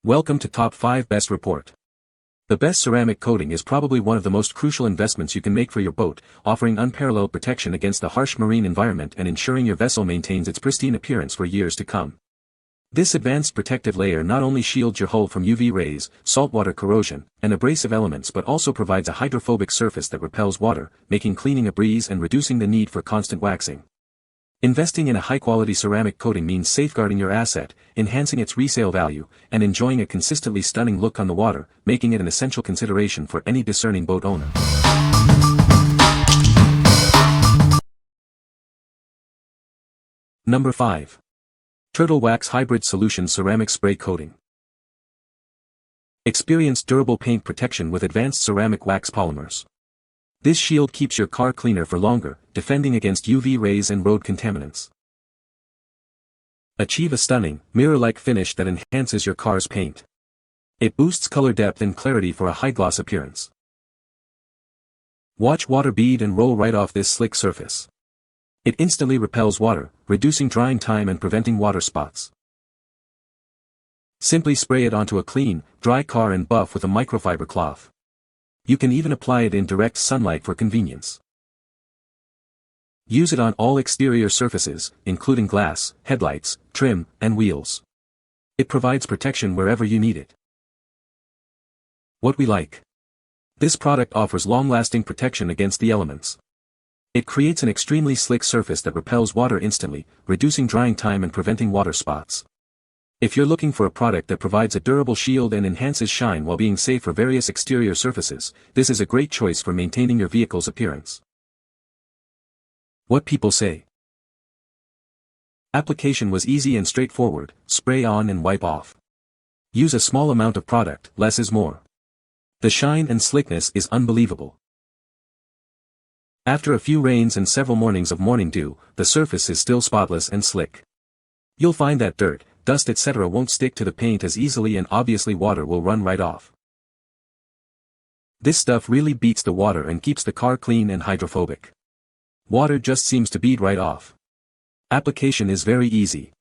Welcome to Top 5 Best Report. The best ceramic coating is probably one of the most crucial investments you can make for your boat, offering unparalleled protection against the harsh marine environment and ensuring your vessel maintains its pristine appearance for years to come. This advanced protective layer not only shields your hull from UV rays, saltwater corrosion, and abrasive elements but also provides a hydrophobic surface that repels water, making cleaning a breeze and reducing the need for constant waxing. Investing in a high-quality ceramic coating means safeguarding your asset, enhancing its resale value, and enjoying a consistently stunning look on the water, making it an essential consideration for any discerning boat owner. Number 5. Turtle Wax Hybrid Solution Ceramic Spray Coating. Experience durable paint protection with advanced ceramic wax polymers. This shield keeps your car cleaner for longer, defending against UV rays and road contaminants. Achieve a stunning, mirror-like finish that enhances your car's paint. It boosts color depth and clarity for a high-gloss appearance. Watch water bead and roll right off this slick surface. It instantly repels water, reducing drying time and preventing water spots. Simply spray it onto a clean, dry car and buff with a microfiber cloth. You can even apply it in direct sunlight for convenience. Use it on all exterior surfaces, including glass, headlights, trim, and wheels. It provides protection wherever you need it. What we like. This product offers long-lasting protection against the elements. It creates an extremely slick surface that repels water instantly, reducing drying time and preventing water spots. If you're looking for a product that provides a durable shield and enhances shine while being safe for various exterior surfaces, this is a great choice for maintaining your vehicle's appearance. What people say. Application was easy and straightforward, spray on and wipe off. Use a small amount of product, less is more. The shine and slickness is unbelievable. After a few rains and several mornings of morning dew, the surface is still spotless and slick. You'll find that dirt, dust etc. won't stick to the paint as easily and obviously water will run right off. This stuff really beats the water and keeps the car clean and hydrophobic. Water just seems to bead right off. Application is very easy.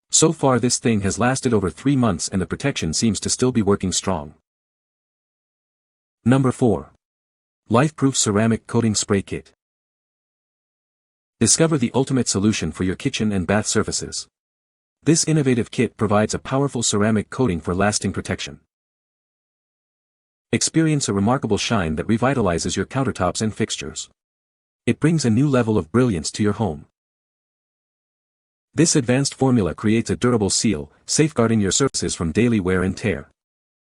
So far this thing has lasted over 3 months and the protection seems to still be working strong. Number 4. Lifeproof Ceramic Coating Spray Kit. Discover the ultimate solution for your kitchen and bath surfaces. This innovative kit provides a powerful ceramic coating for lasting protection. Experience a remarkable shine that revitalizes your countertops and fixtures. It brings a new level of brilliance to your home. This advanced formula creates a durable seal, safeguarding your surfaces from daily wear and tear.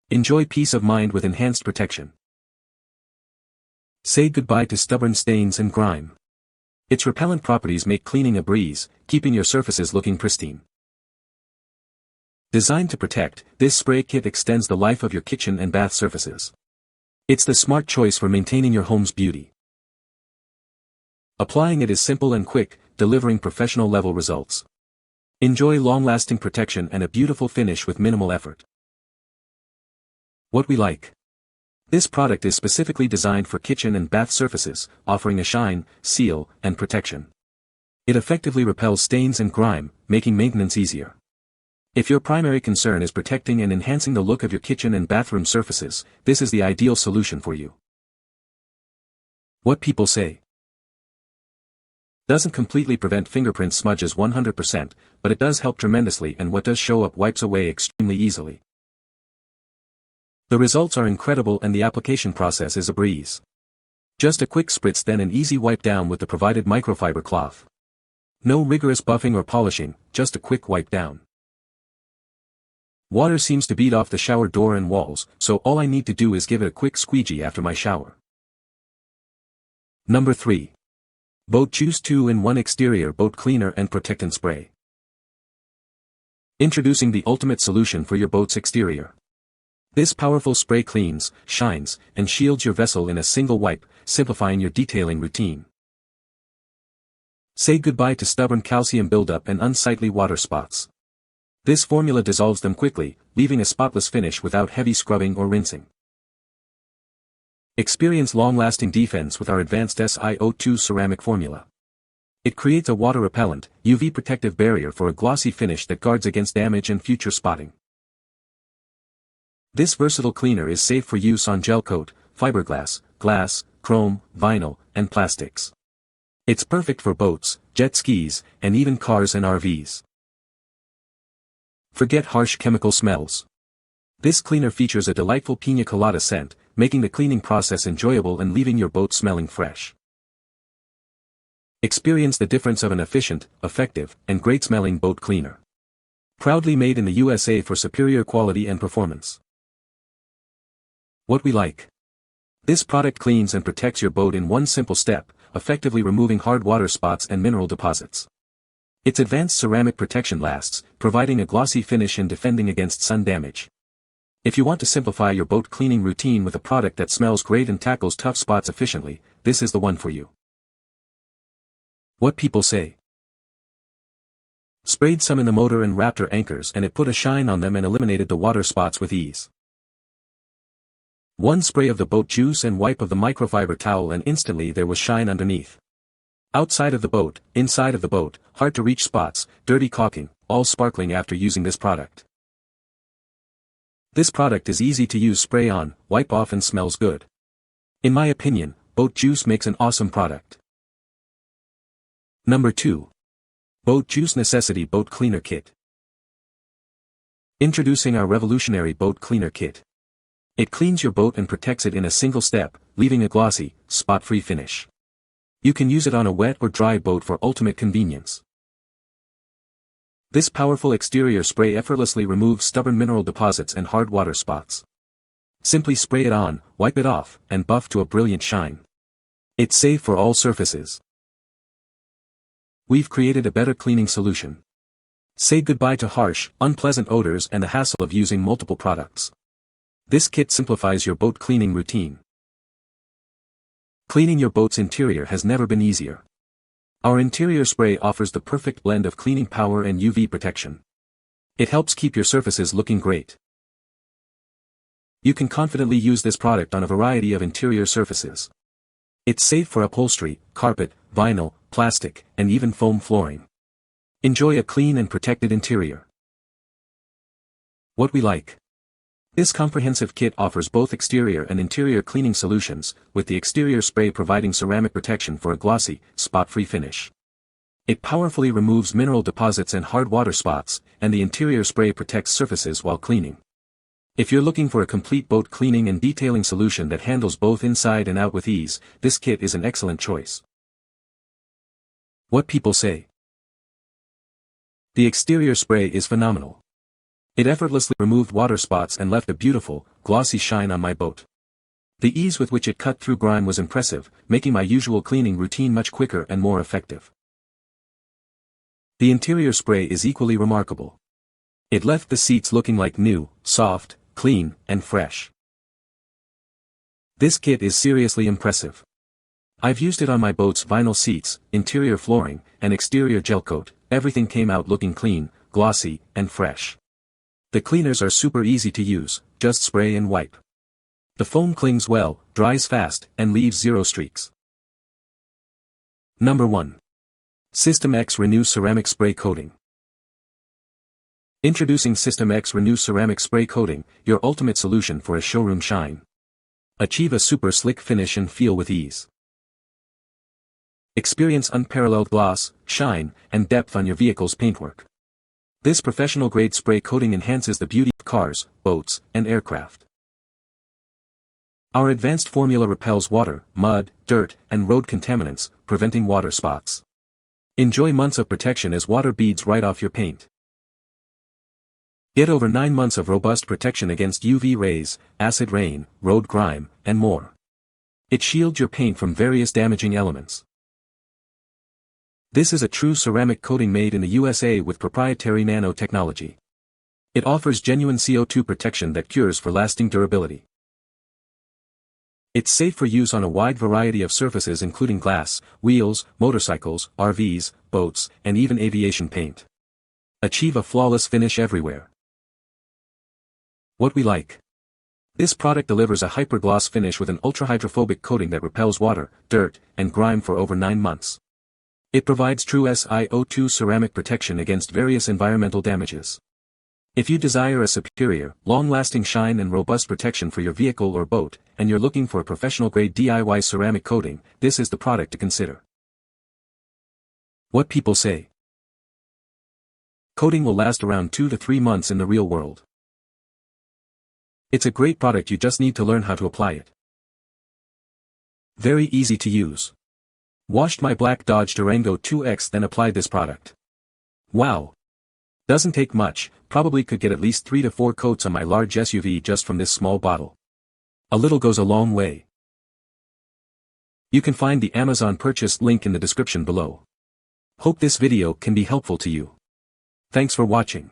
Enjoy peace of mind with enhanced protection. Say goodbye to stubborn stains and grime. Its repellent properties make cleaning a breeze, keeping your surfaces looking pristine. Designed to protect, this spray kit extends the life of your kitchen and bath surfaces. It's the smart choice for maintaining your home's beauty. Applying it is simple and quick, delivering professional-level results. Enjoy long-lasting protection and a beautiful finish with minimal effort. What we like. This product is specifically designed for kitchen and bath surfaces, offering a shine, seal, and protection. It effectively repels stains and grime, making maintenance easier. If your primary concern is protecting and enhancing the look of your kitchen and bathroom surfaces, this is the ideal solution for you. What people say. Doesn't completely prevent fingerprint smudges 100%, but it does help tremendously and what does show up wipes away extremely easily. The results are incredible and the application process is a breeze. Just a quick spritz then an easy wipe down with the provided microfiber cloth. No rigorous buffing or polishing, just a quick wipe down. Water seems to bead off the shower door and walls, so all I need to do is give it a quick squeegee after my shower. Number 3. Boat Choose 2-in-1 Exterior Boat Cleaner and Protectant Spray. Introducing the ultimate solution for your boat's exterior. This powerful spray cleans, shines, and shields your vessel in a single wipe, simplifying your detailing routine. Say goodbye to stubborn calcium buildup and unsightly water spots. This formula dissolves them quickly, leaving a spotless finish without heavy scrubbing or rinsing. Experience long-lasting defense with our advanced SiO2 ceramic formula. It creates a water-repellent, UV protective barrier for a glossy finish that guards against damage and future spotting. This versatile cleaner is safe for use on gel coat, fiberglass, glass, chrome, vinyl, and plastics. It's perfect for boats, jet skis, and even cars and RVs. Forget harsh chemical smells. This cleaner features a delightful piña colada scent, making the cleaning process enjoyable and leaving your boat smelling fresh. Experience the difference of an efficient, effective, and great-smelling boat cleaner. Proudly made in the USA for superior quality and performance. What we like. This product cleans and protects your boat in one simple step, effectively removing hard water spots and mineral deposits. Its advanced ceramic protection lasts, providing a glossy finish and defending against sun damage. If you want to simplify your boat cleaning routine with a product that smells great and tackles tough spots efficiently, this is the one for you. What people say. Sprayed some in the motor and Raptor anchors and it put a shine on them and eliminated the water spots with ease. One spray of the boat juice and wipe of the microfiber towel and instantly there was shine underneath. Outside of the boat, inside of the boat, hard to reach spots, dirty caulking, all sparkling after using this product. This product is easy to use, spray on, wipe off and smells good. In my opinion, boat juice makes an awesome product. Number 2. Boat Juice Necessity Boat Cleaner Kit. Introducing our revolutionary boat cleaner kit. It cleans your boat and protects it in a single step, leaving a glossy, spot-free finish. You can use it on a wet or dry boat for ultimate convenience. This powerful exterior spray effortlessly removes stubborn mineral deposits and hard water spots. Simply spray it on, wipe it off, and buff to a brilliant shine. It's safe for all surfaces. We've created a better cleaning solution. Say goodbye to harsh, unpleasant odors and the hassle of using multiple products. This kit simplifies your boat cleaning routine. Cleaning your boat's interior has never been easier. Our interior spray offers the perfect blend of cleaning power and UV protection. It helps keep your surfaces looking great. You can confidently use this product on a variety of interior surfaces. It's safe for upholstery, carpet, vinyl, plastic, and even foam flooring. Enjoy a clean and protected interior. What we like. This comprehensive kit offers both exterior and interior cleaning solutions, with the exterior spray providing ceramic protection for a glossy, spot-free finish. It powerfully removes mineral deposits and hard water spots, and the interior spray protects surfaces while cleaning. If you're looking for a complete boat cleaning and detailing solution that handles both inside and out with ease, this kit is an excellent choice. What people say. The exterior spray is phenomenal. It effortlessly removed water spots and left a beautiful, glossy shine on my boat. The ease with which it cut through grime was impressive, making my usual cleaning routine much quicker and more effective. The interior spray is equally remarkable. It left the seats looking like new, soft, clean, and fresh. This kit is seriously impressive. I've used it on my boat's vinyl seats, interior flooring, and exterior gel coat. Everything came out looking clean, glossy, and fresh. The cleaners are super easy to use, just spray and wipe. The foam clings well, dries fast, and leaves zero streaks. Number 1. System X Renew Ceramic Spray Coating. Introducing System X Renew Ceramic Spray Coating, your ultimate solution for a showroom shine. Achieve a super slick finish and feel with ease. Experience unparalleled gloss, shine, and depth on your vehicle's paintwork. This professional-grade spray coating enhances the beauty of cars, boats, and aircraft. Our advanced formula repels water, mud, dirt, and road contaminants, preventing water spots. Enjoy months of protection as water beads right off your paint. Get over 9 months of robust protection against UV rays, acid rain, road grime, and more. It shields your paint from various damaging elements. This is a true ceramic coating made in the USA with proprietary nanotechnology. It offers genuine CO2 protection that cures for lasting durability. It's safe for use on a wide variety of surfaces including glass, wheels, motorcycles, RVs, boats, and even aviation paint. Achieve a flawless finish everywhere. What we like. This product delivers a hypergloss finish with an ultra-hydrophobic coating that repels water, dirt, and grime for over 9 months. It provides true SiO2 ceramic protection against various environmental damages. If you desire a superior, long-lasting shine and robust protection for your vehicle or boat, and you're looking for a professional-grade DIY ceramic coating, this is the product to consider. What people say. Coating will last around 2 to 3 months in the real world. It's a great product, you just need to learn how to apply it. Very easy to use. Washed my black Dodge Durango 2X, then applied this product. Wow! Doesn't take much, probably could get at least 3 to 4 coats on my large SUV just from this small bottle. A little goes a long way. You can find the Amazon purchase link in the description below. Hope this video can be helpful to you. Thanks for watching.